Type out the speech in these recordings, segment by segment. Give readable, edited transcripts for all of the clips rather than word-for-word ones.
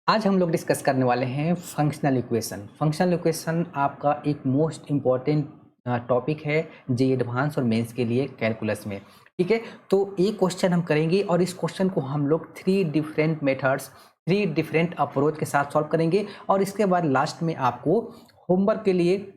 आज हम लोग डिस्कस करने वाले हैं फंक्शनल इक्वेशन। फंक्शनल इक्वेशन आपका एक मोस्ट इम्पॉर्टेंट टॉपिक है जे एडवांस और मेंस के लिए कैलकुलस में। ठीक है, तो एक क्वेश्चन हम करेंगे और इस क्वेश्चन को हम लोग थ्री डिफरेंट अप्रोच के साथ सॉल्व करेंगे और इसके बाद लास्ट में आपको होमवर्क के लिए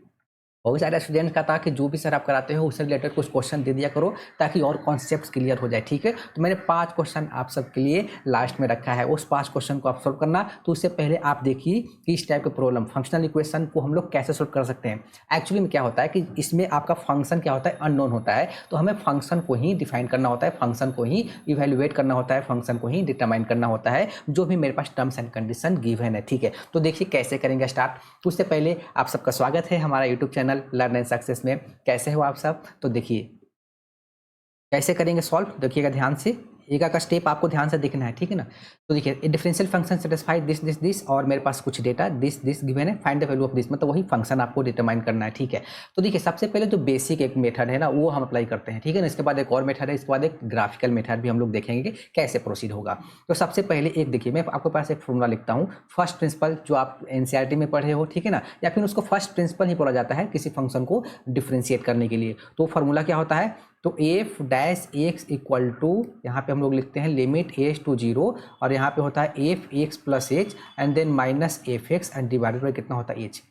बहुत सारे स्टूडेंट्स का था कि जो भी सर आप कराते हो उससे रिलेटेड कुछ क्वेश्चन दे दिया करो ताकि और कॉन्सेप्ट्स क्लियर हो जाए। ठीक है, तो मैंने 5 क्वेश्चन आप सबके लिए लास्ट में रखा है, उस 5 क्वेश्चन को आप सोल्व करना। तो उससे पहले आप देखिए कि इस टाइप के प्रॉब्लम फंक्शनल इक्वेशन को हम लोग कैसे सोल्व कर सकते हैं। एक्चुअली में क्या होता है कि इसमें आपका फंक्शन क्या होता है, अननोन होता है, तो हमें फंक्शन को ही डिफाइन करना होता है, फंक्शन को ही इवेल्युएट करना होता है, फंक्शन को ही डिटरमाइन करना होता है जो भी मेरे पास टर्म्स एंड कंडीशन गिवन है। ठीक है, तो देखिए कैसे करेंगे स्टार्ट। तो उससे पहले आप सबका स्वागत है हमारा YouTube channel learn and success में। कैसे हो आप सब? तो देखिए कैसे करेंगे सॉल्व, देखिएगा ध्यान से, एक का स्टेप आपको ध्यान से देखना है। ठीक है ना, तो देखिए डिफरेंशियल फंक्शन सेटिस्फाई दिस और मेरे पास कुछ डेटा दिस गिवन है, find the value of this, मतलब वही फंक्शन आपको डिटरमाइन करना है। ठीक है, तो देखिए सबसे पहले जो बेसिक एक मेथड है ना वो हम अप्लाई करते हैं। ठीक है ना, इसके बाद एक और मेथड है, इसके बाद एक ग्राफिकल मेथड भी हम लोग देखेंगे कि कैसे प्रोसीड होगा। तो सबसे पहले एक देखिए, मैं आपके पास एक फॉर्मूला लिखता हूँ, फर्स्ट प्रिंसिपल जो आप एनसीईआरटी में पढ़े हो। ठीक है ना, या फिर उसको फर्स्ट प्रिंसिपल ही बोला जाता है किसी फंक्शन को डिफ्रेंशिएट करने के लिए। तो फॉर्मूला क्या होता है, तो f dash x equal to, यहाँ पे हम लोग लिखते हैं लिमिट एच टू 0 और यहाँ पे होता है f x plus h and then minus f x and divided by कितना होता है एच।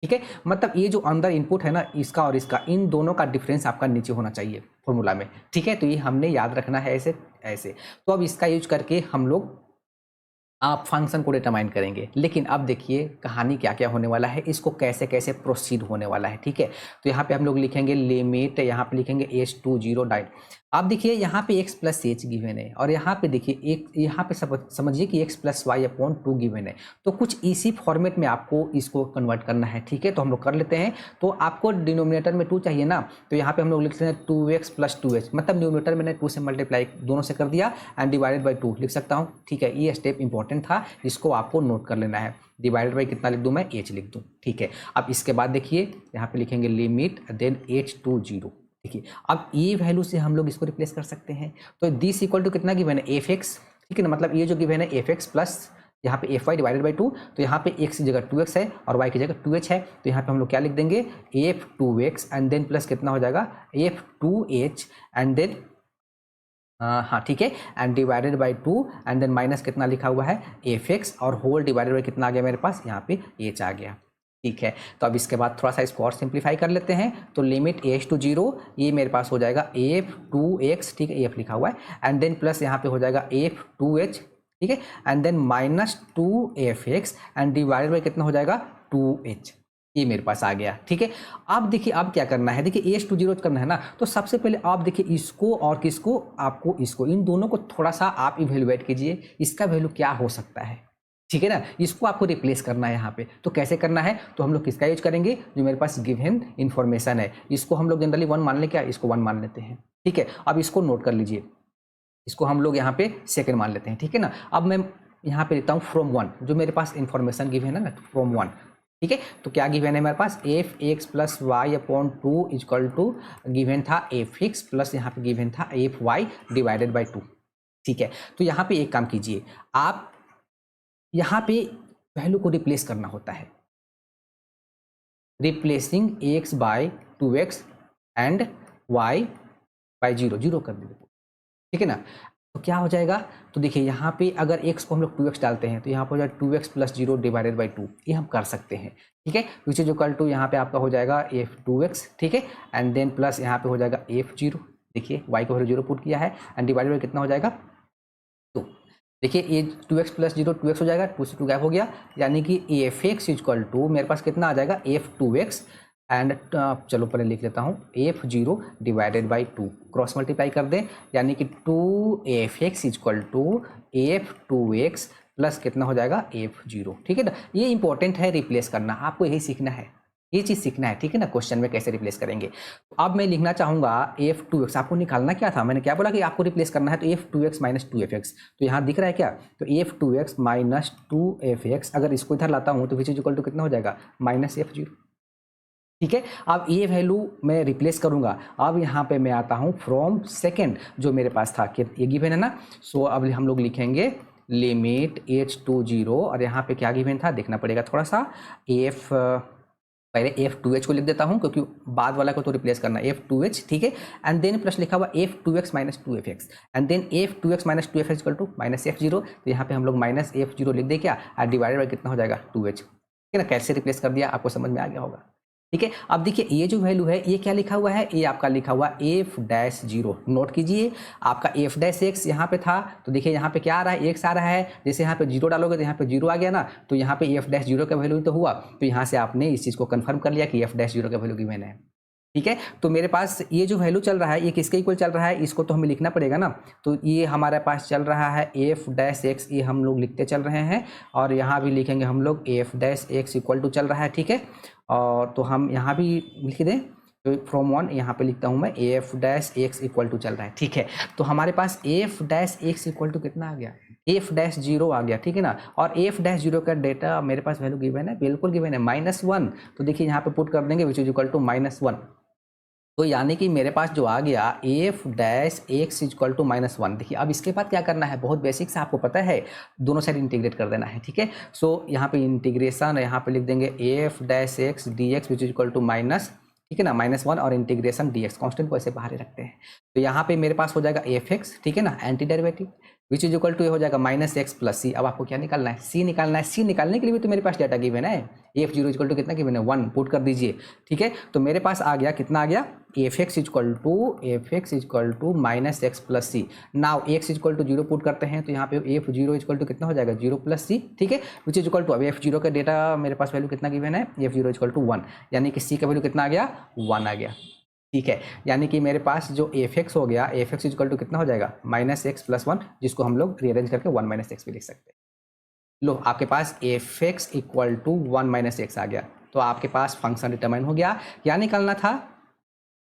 ठीक है, मतलब ये जो अंदर इनपुट है ना इसका और इसका, इन दोनों का डिफरेंस आपका नीचे होना चाहिए फॉर्मूला में। ठीक है, तो ये हमने याद रखना है ऐसे ऐसे। तो अब इसका यूज करके हम लोग आप फंक्शन को डिटरमाइन करेंगे। लेकिन अब देखिए कहानी क्या क्या होने वाला है, इसको कैसे कैसे प्रोसीड होने वाला है। ठीक है, तो यहाँ पे हम लोग लिखेंगे लिमिट, यहाँ पे लिखेंगे एच टू 0 डाइट। आप देखिए यहाँ पे x प्लस एच गिवन है और यहाँ पे देखिए एक, यहाँ पे समझिए कि x plus y upon 2 given है। तो कुछ इसी फॉर्मेट में आपको इसको कन्वर्ट करना है। ठीक है, तो हम लोग कर लेते हैं। तो आपको डिनोमिनेटर में 2 चाहिए ना, तो यहाँ पे हम लोग लिखते हैं 2x प्लस 2h, मतलब डिनोमिनेटर मैंने 2 से मल्टीप्लाई दोनों से कर दिया एंड डिवाइडेड बाई 2 लिख सकता हूँ। ठीक है, ये स्टेप इंपॉर्टेंट था, इसको आपको नोट कर लेना है। डिवाइडेड बाई कितना लिख दूँ मैं, h लिख दूँ। ठीक है, अब इसके बाद देखिए यहाँ पे लिखेंगे लिमिट देन h टू 0। देखिए अब ये वैल्यू से हम लोग इसको रिप्लेस कर सकते हैं। तो दिस इक्वल टू कितना गिवन है, एफ एक्स। ठीक है ना, मतलब ये जो गिवन है एफ एक्स प्लस यहाँ पे एफ वाई डिवाइडेड बाई 2, तो यहाँ पे एक्स की जगह 2x है और y की जगह 2h है, तो यहाँ पे हम लोग क्या लिख देंगे F 2x and then plus कितना हो जाएगा एफ 2h एंड देन हाँ ठीक है, and divided by 2 and then minus कितना लिखा हुआ है एफ एक्स और होल डिवाइडेड बाई कितना आ गया मेरे पास, यहाँ पे एच आ गया। ठीक है, तो अब इसके बाद थोड़ा सा इसको और सिंप्लीफाई कर लेते हैं। तो लिमिट एच टू 0 ये मेरे पास हो जाएगा एफ 2x, ठीक है एफ लिखा हुआ है, एंड देन प्लस यहाँ पे हो जाएगा एफ 2h, ठीक है, and then minus 2f(x) and divided by कितना हो जाएगा 2h। ये मेरे पास आ गया। ठीक है, अब देखिए अब क्या करना है, देखिए एच टू 0 करना है ना, तो सबसे पहले आप देखिए इसको और किसको, आपको इसको, इन दोनों को थोड़ा सा आप इवेल्युएट कीजिए, इसका वैल्यू क्या हो सकता है। ठीक है ना, इसको आपको रिप्लेस करना है यहाँ पे। तो कैसे करना है, तो हम लोग किसका यूज करेंगे, जो मेरे पास गिवन इन्फॉर्मेशन है, इसको हम लोग जनरली 1 मान ले, क्या इसको 1 मान लेते हैं। ठीक है, अब इसको नोट कर लीजिए, इसको हम लोग यहाँ पे सेकंड मान लेते हैं। ठीक है ना, अब मैं यहाँ पे लिखता हूँ फ्रॉम 1, जो मेरे पास इन्फॉर्मेशन गिवन है ना फ्रॉम 1। ठीक है, तो क्या गिवन है मेरे पास f x plus y upon 2 equal to given था एफ एक्स प्लस यहाँ पे गिवन था एफ वाई डिवाइडेड बाई 2। ठीक है, तो यहाँ पे एक काम कीजिए, आप यहाँ पे वैल्यू को रिप्लेस करना होता है, replacing x by 2x and y by 0 कर दीजिए। ठीक है ना, तो क्या हो जाएगा, तो देखिए यहाँ पे अगर x को हम लोग 2x डालते हैं तो यहाँ पर हो जाएगा 2x प्लस 0 डिवाइडेड बाई 2, ये हम कर सकते हैं। ठीक है, विच इज इक्वल टू यहाँ पे आपका हो जाएगा f2x, ठीक है, एंड देन प्लस यहाँ पे हो जाएगा f0, देखिए y को 0 पुट किया है एंड डिवाइडेड बाई कितना हो जाएगा 2। देखिए ये 2x प्लस 0 2x हो जाएगा, 2 से 2 गैप हो गया, यानी कि एफ एक्स इक्वल टू मेरे पास कितना आ जाएगा f2x एंड चलो पहले लिख लेता हूँ f0 divided by 2, cross multiply कर दें, यानी कि 2f(x) equal to f2x plus कितना हो जाएगा f0। ठीक है ना, ये इंपॉर्टेंट है रिप्लेस करना, आपको यही सीखना है, ये चीज़ सीखना है। ठीक है ना, क्वेश्चन में कैसे रिप्लेस करेंगे। तो अब मैं लिखना चाहूँगा f2x, आपको निकालना क्या था, मैंने क्या बोला कि आपको रिप्लेस करना है, तो f2x माइनस 2f(x), तो यहाँ दिख रहा है क्या, तो f2x माइनस 2f(x), अगर इसको इधर लाता हूँ तो विच इज इक्वल टू कितना हो जाएगा माइनस f0। ठीक है, अब ये वैल्यू मैं रिप्लेस करूंगा। अब यहाँ पे मैं आता हूँ फ्रॉम सेकेंड, जो मेरे पास था कि ये गिवन है ना, सो अब हम लोग लिखेंगे लिमिट एच टू जीरो, और यहाँ पे क्या गिवन था देखना पड़ेगा थोड़ा सा, एफ, पहले एफ टू एच को लिख देता हूँ क्योंकि बाद वाला को तो रिप्लेस करना है, एफ टू एच, ठीक है, एंड देन प्लस लिखा हुआ f two x minus two f x, and then f two x minus two f equal to minus f zero, तो यहाँ पे हम लोग माइनस एफ जीरो लिख दे क्या, और डिवाइडेड बाई कितना हो जाएगा टू एच, ठीक है ना, कैसे रिप्लेस कर दिया आपको समझ में आ गया होगा, ठीक है। अब देखिए ये जो वैल्यू है ये क्या लिखा हुआ है, ये आपका लिखा हुआ एफ डैश जीरो, नोट कीजिए आपका एफ डैश एक्स यहाँ पे था, तो देखिए यहाँ पे क्या आ रहा है, एक्स आ रहा है, जैसे यहाँ पे जीरो डालोगे तो यहाँ पे जीरो आ गया ना, तो यहाँ पे एफ डैश जीरो का वैल्यू तो हुआ, तो यहाँ से आपने इस चीज़ को कंफर्म कर लिया कि एफ डैश जीरो का वैल्यू गिवन है, ठीक है। तो मेरे पास ये जो वैल्यू चल रहा है ये किसके इक्वल चल रहा है, इसको तो हमें लिखना पड़ेगा ना, तो ये हमारे पास चल रहा है एफ डैश एक्स, ये हम लोग लिखते चल रहे हैं, और यहाँ भी लिखेंगे हम लोग f dash x equal to चल रहा है, ठीक है, और तो हम यहाँ भी लिख दें, तो फ्रॉम वन यहाँ पे लिखता हूँ मैं f dash x equal to चल रहा है, ठीक है। तो हमारे पास f dash x equal to कितना आ गया, एफ डैश जीरो आ गया, ठीक है ना, और एफ डैश जीरो का डेटा मेरे पास वैल्यू गिवन है, बिल्कुल गिवन है -1, तो देखिए यहाँ पे पुट कर देंगे विच इज इक्वल टू -1, तो यानी कि मेरे पास जो आ गया f dash x equal to -1। देखिए अब इसके बाद क्या करना है, बहुत बेसिक से आपको पता है, दोनों साइड इंटीग्रेट कर देना है, ठीक है। सो यहाँ पे इंटीग्रेशन, यहाँ पे लिख देंगे f dash x d x which is equal to minus, ठीक है ना, -1, और इंटीग्रेशन डी एक्स, कॉन्स्टेंट को ऐसे बाहर ही रखते हैं, तो यहाँ पे मेरे पास हो जाएगा एफ एक्स, ठीक है ना, anti derivative which is equal to ये हो जाएगा -x प्लस सी। अब आपको क्या निकालना है, सी निकालना है, सी निकालने के लिए भी तो मेरे पास डाटा गिवन है, एफ जीरो इक्वल टू कितना गिवन है 1, पुट कर दीजिए, ठीक है। तो मेरे पास आ गया कितना आ गया, f x equal to minus x plus c. Now x equal to zero put करते हैं, तो यहाँ पे एफ जीरो इक्वल टू कितना हो जाएगा 0 प्लस सी, ठीक है, विच इज इक्वल टू, अब एफ जीरो का डेटा मेरे पास वैल्यू कितना गिवन है, एफ जीरो इक्वल टू 1, यानी कि सी का वैल्यू कितना आ गया 1 आ गया, ठीक है। यानी कि मेरे पास जो एफ एक्स हो गया, एफ एक्स इक्वल टू कितना हो जाएगा -x प्लस 1, जिसको हम लोग रीअरेंज करके 1 - x भी लिख सकते हैं। लो आपके पास f x equal to 1 - x आ गया, तो आपके पास फंक्शन डिटरमाइन हो गया। क्या निकालना था,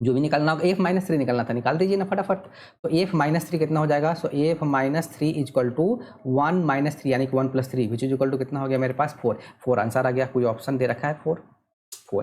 जो भी निकालना होगा, एफ -3 निकालना था, निकाल दीजिए ना फटाफट। तो एफ -3 कितना हो जाएगा, सो एफ -3 इक्वल टू 1 - 3 यानी कि 1 + 3 विच इज इक्वल टू कितना हो गया मेरे पास 4 आंसर आ गया। कोई ऑप्शन दे रखा है 4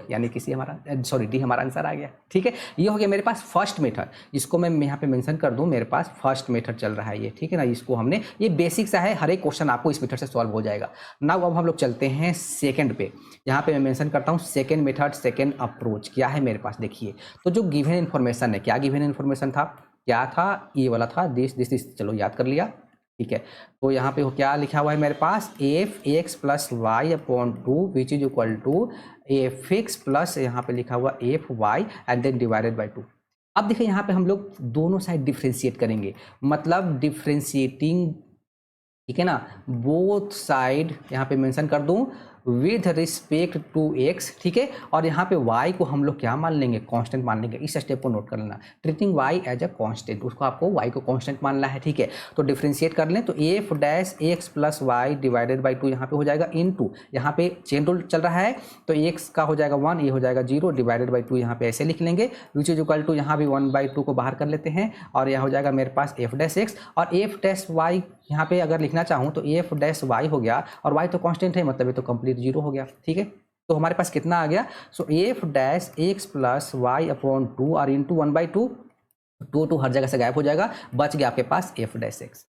यानी कि सी हमारा, सॉरी डी हमारा आंसर आ गया, ठीक है। ये हो गया मेरे पास फर्स्ट मेथड, इसको मैं यहाँ पे मेंशन कर दूं, मेरे पास फर्स्ट मेथड चल रहा है ये, ठीक है ना, इसको हमने, ये बेसिक सा है, हर एक क्वेश्चन आपको इस मेथड से सॉल्व हो जाएगा। नाउ अब हम लोग चलते हैं सेकंड पे, यहाँ पे मैं मेंशन करता हूँ सेकंड मेथड, सेकंड अप्रोच क्या है मेरे पास। देखिए तो जो गिवन इन्फॉर्मेशन है, क्या गिवन इन्फॉर्मेशन था, क्या था, ये वाला था, दिस चलो याद कर लिया, ठीक है। तो यहाँ पे क्या लिखा हुआ है मेरे पास, f x plus y upon 2 which is equal to f x plus यहाँ पे लिखा हुआ f y and then divided by 2। अब देखिए यहाँ पे हम लोग दोनों साइड डिफ्रेंशिएट करेंगे, मतलब डिफ्रेंशिएटिंग, ठीक है ना, बोथ साइड यहाँ पे मेंशन कर दूं विथ रिस्पेक्ट टू एक्स, ठीक है, और यहाँ पे y को हम लोग क्या मान लेंगे, कांस्टेंट मान लेंगे। इस स्टेप को नोट कर लेना, treating y as a constant, उसको आपको y को कांस्टेंट मानना है, ठीक है। तो डिफ्रेंशिएट कर लें, तो f dash x plus y divided by 2 यहाँ पे हो जाएगा इनटू, यहाँ पे चेन रूल चल रहा है, तो x का हो जाएगा 1, ये हो जाएगा 0 डिवाइडेड बाई 2, यहाँ पे ऐसे लिख लेंगे, विच इज इक्वल टू, यहाँ भी 1/2 को बाहर कर लेते हैं, और यह हो जाएगा मेरे पास एफ डैश एक्स, और एफ डैश वाई यहाँ पे अगर लिखना चाहूँ तो एफ डैश वाई हो गया, और वाई तो कांस्टेंट है, मतलब ये तो कंप्लीट 0 हो गया, ठीक है। तो हमारे पास कितना आ गया, so f dash x plus y upon 2 और इंटू 1/2, 2 हर जगह से गायब हो जाएगा, बच गया आपके पास एफ डैश एक्स।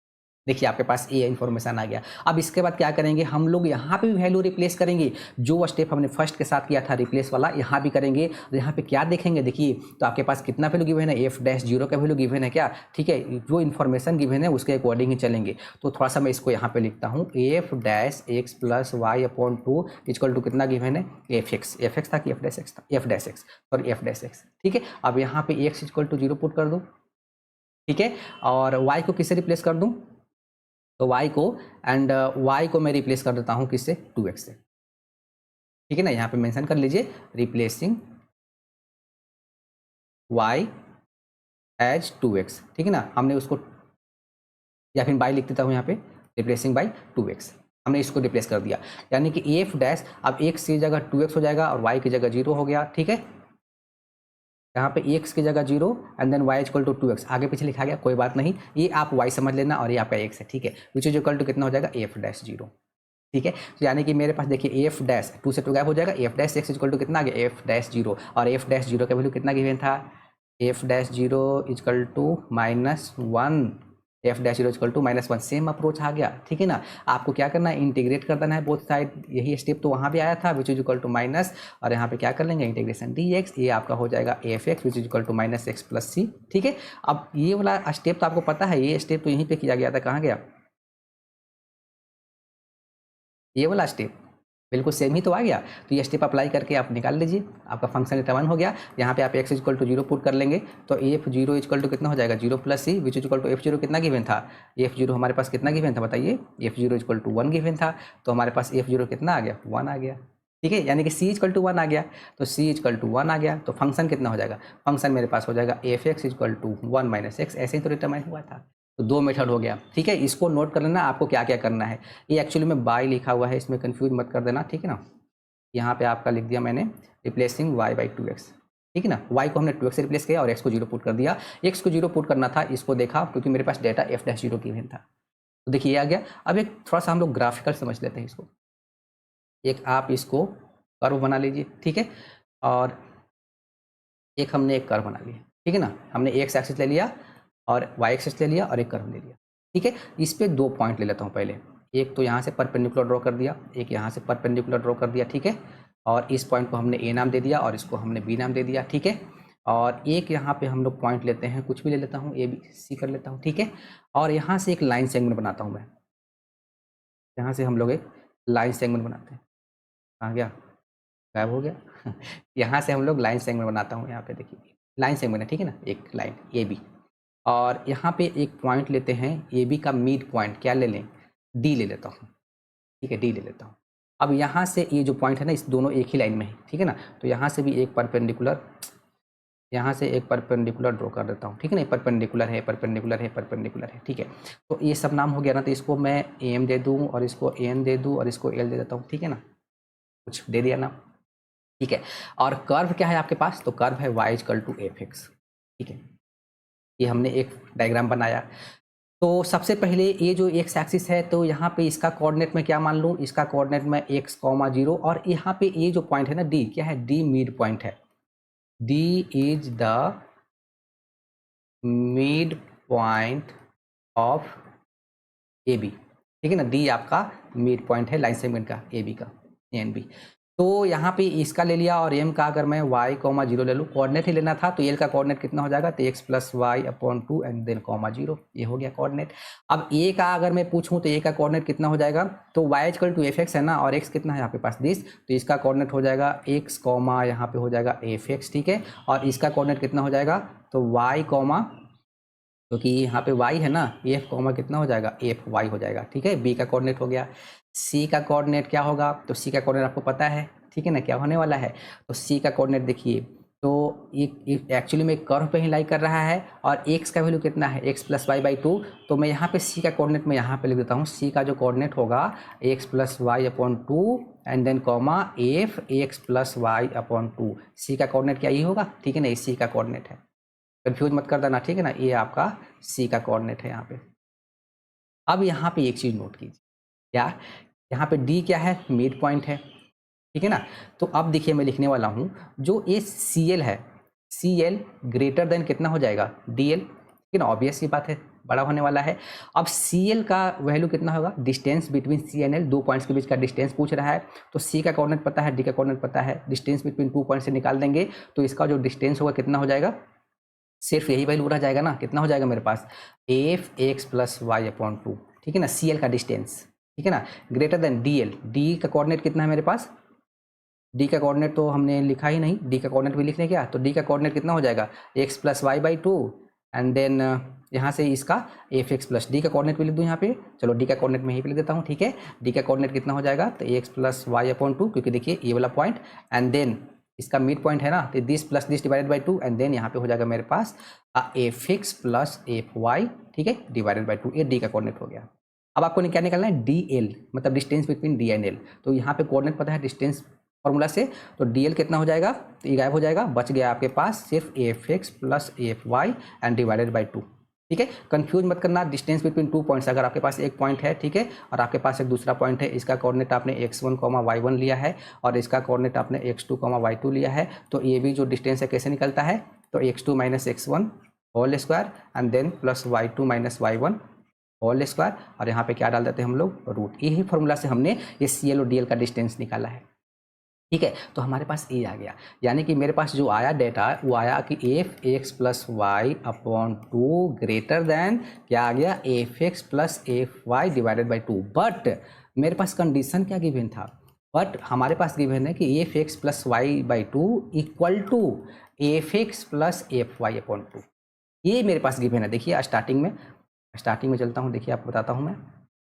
देखिए आपके पास ये इन्फॉर्मेशन आ गया। अब इसके बाद क्या करेंगे, हम लोग यहाँ पे भी वैल्यू रिप्लेस करेंगे, जो स्टेप हमने फर्स्ट के साथ किया था रिप्लेस वाला, यहाँ भी करेंगे। यहाँ पे क्या देखेंगे, देखिए तो आपके पास कितना वैल्यू गिवन है, एफ डैश जीरो का वैल्यू गिवन है क्या, ठीक है, जो इन्फॉर्मेशन गिवन है उसके अकॉर्डिंग ही चलेंगे। तो थोड़ा सा मैं इसको यहाँ पे लिखता हूँ, f dash x plus y upon 2 equal to कितना गिवन है, एफ एक्स था कि एफ डैश एक्स था, f dash x, sorry f dash x, ठीक है। अब यहाँ पे एक्स इक्वल टू 0 पुट कर दूँ, ठीक है, और वाई को किससे रिप्लेस कर दूँ, तो y को, एंड y को मैं रिप्लेस कर देता हूँ किससे, 2x से, ठीक है ना। यहाँ पे मेंशन कर लीजिए रिप्लेसिंग y एज 2x, ठीक है ना, हमने उसको, या फिर बाई लिख देता हूँ यहाँ पे, रिप्लेसिंग बाई 2x, हमने इसको रिप्लेस कर दिया, यानी कि एफ डैश अब x की जगह 2x हो जाएगा और y की जगह 0 हो गया, ठीक है। यहाँ पे x की जगह 0 and then y equal to 2x, आगे पीछे लिखा गया कोई बात नहीं, ये आप y समझ लेना और ये आपका x है, ठीक है, विच इज इक्वल टू कितना हो जाएगा, एफ डैश 0, ठीक है। तो यानी कि मेरे पास देखिए एफ डैश 2 से 2 गायब हो जाएगा, f dash x equal to कितना आ गया, एफ डैश 0, और एफ डैश 0 का वैल्यू कितना गिवन था, f dash 0 equal to -1 f dash zero equal to -1, same approach आ गया, ठीक है ना। आपको क्या करना है, इंटीग्रेट कर देना है बोथ साइड, यही स्टेप तो वहाँ भी आया था, which is equal to minus, और यहाँ पे क्या कर लेंगे इंटीग्रेशन डी एक्स, ये आपका हो जाएगा f x which is equal to -x plus c, ठीक है। अब ये वाला स्टेप तो आपको पता है, ये स्टेप तो यहीं पे किया गया था, कहाँ गया ये वाला स्टेप, बिल्कुल सेम ही तो आ गया। तो ये स्टेप अप्लाई करके आप निकाल लीजिए, आपका फंक्शन डिटरमाइन हो गया। यहाँ पे आप x इक्वल टू 0 पुट कर लेंगे, तो एफ जीरो इक्वल टू कितना हो जाएगा 0 plus c which equal to f zero कितना गिवन था, एफ जीरो हमारे पास कितना गिवन था बताइए, f zero equal to 1 given था, तो हमारे पास एफ जीरो कितना आ गया 1 आ गया, ठीक है। यानी कि सी इक्वल टू 1 आ गया, तो सी इक्वल टू 1 आ गया, तो फंक्शन कितना हो जाएगा, फंक्शन मेरे पास हो जाएगा f x equal to 1 minus x, ऐसे ही तो डिटरमाइन हुआ था। तो दो मेथड हो गया, ठीक है। इसको नोट कर लेना आपको क्या क्या करना है। ये एक्चुअली में बाय लिखा हुआ है, इसमें कंफ्यूज मत कर देना, ठीक है ना। यहाँ पे आपका लिख दिया मैंने रिप्लेसिंग y बाई 2x, ठीक है ना। y को हमने 2x से रिप्लेस किया और x को 0 पुट कर दिया। x को 0 पुट करना था, इसको देखा क्योंकि मेरे पास डेटा f डैश 0 गिवन था, तो देखिए ये आ गया। अब एक थोड़ा सा हम लोग ग्राफिकल समझ लेते हैं इसको। एक आप इसको कर्व बना लीजिए, ठीक है, और एक हमने एक कर्व बना लिया, ठीक है ना। हमने x एक्सिस ले लिया और y एक्सिस ले लिया और एक कर्व ले लिया, ठीक है। इस पे दो पॉइंट ले लेता हूँ पहले, एक तो यहाँ से परपेंडिकुलर ड्रॉ कर दिया, एक यहाँ से परपेंडिकुलर ड्रॉ कर दिया, ठीक है। और इस पॉइंट को हमने ए नाम दे दिया और इसको हमने बी नाम दे दिया, ठीक है। और एक यहाँ पे हम लोग पॉइंट लेते हैं, कुछ भी ले लेता हूँ, ए बी सी कर लेता हूँ, ठीक है। और यहाँ से एक लाइन सेगमेंट बनाता हूँ मैं, यहाँ से हम लोग एक लाइन सेगमेंट बनाते हैं, कहाँ गया, गायब हो गया यहाँ से हम लोग लाइन सेगमेंट बनाता हूँ, यहाँ पे देखिए लाइन सेगमेंट है, ठीक है ना, एक लाइन ए बी। और यहाँ पे एक पॉइंट लेते हैं ए बी का मिड पॉइंट, क्या ले लें, डी ले लेता हूँ, ठीक है, डी ले लेता हूँ। अब यहाँ से ये जो पॉइंट है ना, इस दोनों एक ही लाइन में है, ठीक है ना। तो यहाँ से भी एक परपेंडिकुलर, यहाँ से एक परपेंडिकुलर ड्रॉ कर देता हूँ, ठीक है ना। परपेंडिकुलर है, परपेंडिकुलर है, परपेंडिकुलर है, ठीक है। तो ये सब नाम हो गया ना, तो इसको मैं एम दे दूँ और इसको एन दे दूँ और इसको एल दे देता हूँ, ठीक है ना, कुछ दे दिया ना, ठीक है। और कर्व क्या है आपके पास, तो कर्व है y equal to f x, ठीक है। ये हमने एक डायग्राम बनाया। तो सबसे पहले ये जो एक्स एक्सिस है, तो यहाँ पे इसका कोऑर्डिनेट में क्या मान लूँ, इसका कोऑर्डिनेट में x, 0, और यहाँ पे ये जो पॉइंट है ना d, क्या है, d मिड पॉइंट है, d is the mid point of A B, ठीक है ना। d आपका मिड पॉइंट है लाइन सेगमेंट का ए बी का, एन बी। तो यहाँ पे इसका ले लिया और m का अगर मैं y, 0 ले लूँ, कोऑर्डिनेट ही लेना था, तो l का कोऑर्डिनेट कितना हो जाएगा, तो x plus y upon 2 and then 0, ये हो गया कोऑर्डिनेट। अब a का अगर मैं पूछूं तो a का कोऑर्डिनेट कितना हो जाएगा, तो y equal to f x है ना, और x कितना है आपके पास 10, तो इसका कोऑर्डिनेट हो जाएगा x, यहाँ पे हो जाएगा एफ एक्स, ठीक है। और इसका कोऑर्डिनेट कितना हो जाएगा, तो y, क्योंकि यहाँ पे y है ना, एफ कॉमा कितना हो जाएगा, एफ वाई हो जाएगा, ठीक है। b का कोऑर्डिनेट हो गया। c का कोऑर्डिनेट क्या होगा, तो c का कोऑर्डिनेट आपको पता है, ठीक है ना, क्या होने वाला है। तो c का कोऑर्डिनेट देखिए, तो ये एक्चुअली में कर्व पे ही लाई कर रहा है, और x का वैल्यू कितना है, x प्लस वाई बाई 2, तो मैं यहाँ पे c का कोऑर्डिनेट मैं यहाँ पे लिख देता हूँ। c का जो कोऑर्डिनेट होगा x plus y upon 2 and then comma f x plus y upon 2, c का कोऑर्डिनेट क्या ये होगा, ठीक है ना, ये c का कोऑर्डिनेट है, कंफ्यूज मत कर देना, ठीक है ना, ये आपका सी का कोऑर्डिनेट है यहाँ पे। अब यहाँ पे एक चीज नोट कीजिए, क्या, यहाँ पे डी क्या है, मिड पॉइंट है, ठीक है ना। तो अब देखिए मैं लिखने वाला हूँ, जो ये सी एल है, सी एल ग्रेटर देन कितना हो जाएगा, डी एल, ठीक है ना, ऑब्वियस सी बात है, बड़ा होने वाला है। अब सी एल का वैल्यू कितना होगा, distance between C and L, दो पॉइंट्स के बीच का डिस्टेंस पूछ रहा है, तो सी का कोऑर्डिनेट पता है, डी का कोऑर्डिनेट पता है, डिस्टेंस बिटवीन टू पॉइंट से निकाल देंगे, तो इसका जो डिस्टेंस होगा कितना हो जाएगा, सिर्फ यही वैल्यू रह जाएगा ना, कितना हो जाएगा मेरे पास, f x plus y upon 2, ठीक है ना, सी एल का डिस्टेंस, ठीक है ना, greater than D L, D का कोऑर्डिनेट कितना है मेरे पास, डी का कोऑर्डिनेट तो हमने लिखा ही नहीं, डी का कोऑर्डिनेट भी लिख लें क्या, तो डी का कोऑर्डिनेट कितना हो जाएगा, x plus y by 2 and then यहाँ से इसका एफ एक्स प्लस, डी का कोऑर्डिनेट भी लिख दूँ यहाँ पे, चलो डी का कोऑर्डिनेट में यहीं पे लिख देता हूँ, ठीक है। डी का कोऑर्डिनेट कितना हो जाएगा, तो एक्स प्लस वाई अपॉन 2, क्योंकि देखिए ये वाला पॉइंट एंड देन इसका मिड पॉइंट है ना, तो this plus this divided by 2 and then यहाँ पे हो जाएगा मेरे पास f x plus f y, ठीक है, डिवाइडेड बाई 2, ये डी का कोऑर्डिनेट हो गया। अब आपको क्या निकालना है, डी एल, मतलब distance between D and L, तो यहाँ पे कोऑर्डिनेट पता है डिस्टेंस फॉर्मूला से, तो डी एल कितना हो जाएगा, तो ये गायब हो जाएगा, बच गया आपके पास सिर्फ f x plus f y and divided by 2, ठीक है। कंफ्यूज मत करना, डिस्टेंस बिटवीन टू पॉइंट्स, अगर आपके पास एक पॉइंट है, ठीक है, और आपके पास एक दूसरा पॉइंट है, इसका कोऑर्डिनेट आपने x1, y1 लिया है और इसका कोऑर्डिनेट आपने x2, y2 लिया है, तो ये भी जो डिस्टेंस है कैसे निकलता है, तो x2 minus x1 whole square and then plus y2 minus y1 whole square, और यहाँ पे क्या डाल देते हैं हम लोग, रूट। यही फॉर्मूला से हमने ये CL और DL का डिस्टेंस निकाला है। ठीक है, तो हमारे पास ए आ गया, यानी कि मेरे पास जो आया डेटा वो आया कि f x plus y upon 2 greater than क्या आ गया, f x plus f y divided by 2। But मेरे पास कंडीशन क्या गिवन था, बट हमारे पास गिवन है कि f x plus y by 2 equal to f x plus f y upon 2। ये मेरे पास गिवन है। देखिए स्टार्टिंग में चलता हूँ, देखिए आपको बताता हूँ मैं।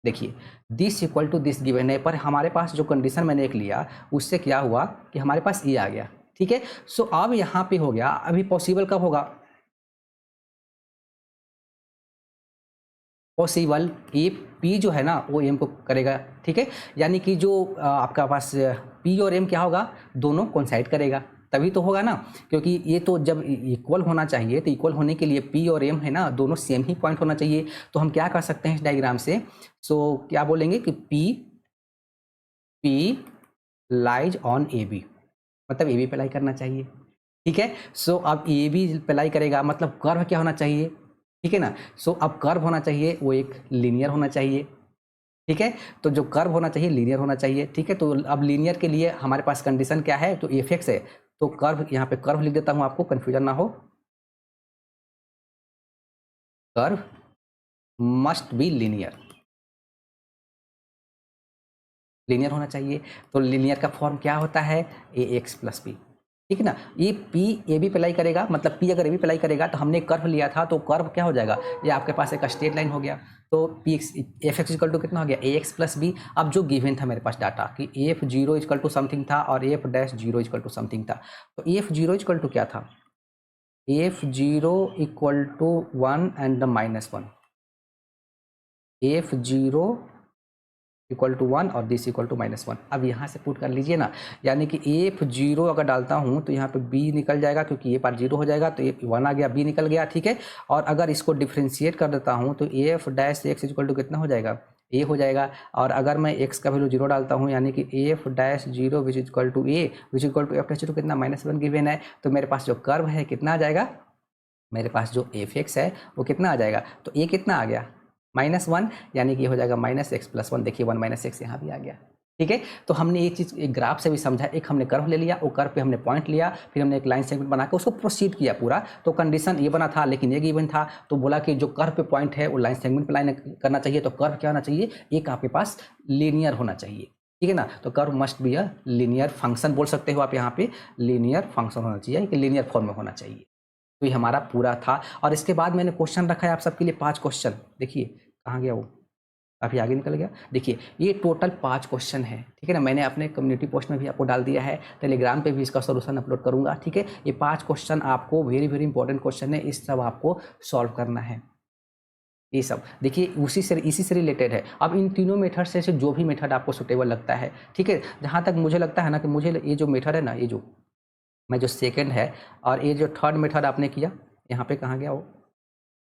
देखिए this equal to this given है, पर हमारे पास जो कंडीशन मैंने एक लिया उससे क्या हुआ कि हमारे पास ये आ गया। ठीक है, सो अब यहाँ पे हो गया, अभी पॉसिबल कब होगा, पॉसिबल ये पी जो है ना वो एम को करेगा। ठीक है, यानी कि जो आपका पास पी और एम क्या होगा, दोनों कोइंसाइड करेगा, तभी तो होगा ना। क्योंकि ये तो जब इक्वल होना चाहिए, तो इक्वल होने के लिए पी और एम है ना, दोनों सेम ही पॉइंट होना चाहिए। तो हम क्या कर सकते हैं इस डायग्राम से, सो क्या बोलेंगे कि P lies on A B, मतलब ए बी पे लाई करना चाहिए। ठीक है, सो अब ए बी पे लाई करेगा, मतलब कर्व क्या होना चाहिए, ठीक है ना। सो अब कर्व होना चाहिए वो एक लीनियर होना चाहिए। ठीक है, तो जो कर्व होना चाहिए लीनियर होना चाहिए। ठीक है, तो अब लीनियर के लिए हमारे पास कंडीशन क्या है, तो एफ एक्स है, तो कर्व यहाँ पे कर्व लिख देता हूँ, आपको कंफ्यूजन ना हो, curve must be linear, linear होना चाहिए। तो लीनियर का फॉर्म क्या होता है, ए एक्स प्लस बी। ठीक है ना, ये पी ए बी प्लाई करेगा, मतलब पी अगर ए बी प्लाई करेगा तो हमने कर्व लिया था, तो कर्व क्या हो जाएगा, ये आपके पास एक स्ट्रेट लाइन हो गया। तो P x f x equal to कितना हो गया, ए एक्स प्लस बी। अब जो गिवन था मेरे पास डाटा कि f zero equal to something था और f dash zero equal to something था, तो एफ जीरो इक्वल टू क्या था, f zero equal to 1 and the -1, f zero equal to 1 और दिस इक्वल टू -1। अब यहाँ से पुट कर लीजिए ना, यानी कि एफ जीरो अगर डालता हूँ तो यहाँ पे बी निकल जाएगा, क्योंकि ए पार जीरो हो जाएगा, तो एफ 1 आ गया, बी निकल गया। ठीक है, और अगर इसको डिफ्रेंशिएट कर देता हूँ तो f dash x equal to कितना हो जाएगा, ए हो जाएगा। और अगर मैं एक्स का वैल्यू जीरो डालता हूँ, यानी कि f dash zero which equal to a which equal to f dash zero कितना, -1 गिवन है, तो मेरे पास जो कर्व है कितना आ जाएगा, मेरे पास जो एफ एक्स है वो कितना आ जाएगा, तो ए कितना आ गया, -1, यानी कि ये हो जाएगा -x+1। देखिए 1 -x यहाँ भी आ गया। ठीक है, तो हमने ये चीज़ एक ग्राफ से भी समझा, एक हमने कर्व ले लिया, वो कर्व पे हमने पॉइंट लिया, फिर हमने एक लाइन सेगमेंट बना के उसको प्रोसीड किया पूरा। तो कंडीशन ये बना था, लेकिन ये गिवन था, तो बोला कि जो कर्व पे पॉइंट है वो लाइन सेगमेंट पे लाइन करना चाहिए। तो कर्व क्या होना चाहिए, एक आपके पास लीनियर होना चाहिए। ठीक है ना, तो curve must be a linear function, बोल सकते हो आप यहाँ पे, लीनियर फंक्शन होना चाहिए, कि लीनियर फॉर्म में होना चाहिए। तो ये हमारा पूरा था। और इसके बाद मैंने क्वेश्चन रखा है आप सबके लिए 5 क्वेश्चन। देखिए कहाँ गया वो, काफ़ी आगे निकल गया। देखिए ये टोटल 5 क्वेश्चन है। ठीक है ना, मैंने अपने कम्युनिटी पोस्ट में भी आपको डाल दिया है, टेलीग्राम पे भी इसका सोल्यूशन अपलोड करूंगा। ठीक है, ये 5 क्वेश्चन आपको वेरी वेरी इंपॉर्टेंट क्वेश्चन है, इस सब आपको सॉल्व करना है। ये सब देखिए इसी से रिलेटेड है। अब इन तीनों मेथड से जो भी मेथड आपको सुटेबल लगता है, ठीक है, जहाँ तक मुझे लगता है ना कि मुझे ये जो मेथड है ना, ये जो मैं जो सेकंड है और ये जो थर्ड मेथड आपने किया, यहाँ पे कहाँ गया वो,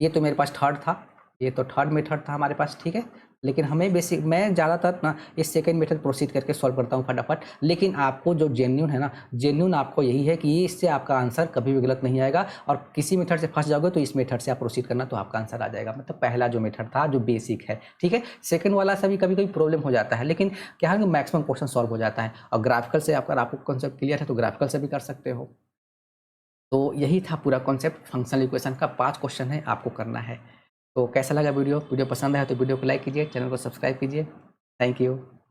ये तो मेरे पास थर्ड था, ये तो थर्ड मेथड था हमारे पास। ठीक है, लेकिन हमें बेसिक, मैं ज़्यादातर ना इस सेकंड मेथड प्रोसीड करके सॉल्व करता हूँ फटाफट। लेकिन आपको जो जेन्यून है ना, जेन्यून आपको यही है कि इससे आपका आंसर कभी भी गलत नहीं आएगा, और किसी मेथड से फंस जाओगे तो इस मेथड से आप प्रोसीड करना, तो आपका आंसर आ जाएगा। मतलब पहला जो मेथड था जो बेसिक है। ठीक है, सेकंड वाला से भी कभी कभी प्रॉब्लम हो जाता है, लेकिन क्या है कि मैक्सिमम क्वेश्चन सॉल्व हो जाता है। और ग्राफिकल से अगर आपको कॉन्सेप्ट क्लियर है तो ग्राफिकल से भी कर सकते हो। तो यही था पूरा कॉन्सेप्ट, फंक्शनल इक्वेशन का 5 क्वेश्चन है, आपको करना है। तो कैसा लगा वीडियो पसंद आया तो वीडियो को लाइक कीजिए, चैनल को सब्सक्राइब कीजिए। Thank you.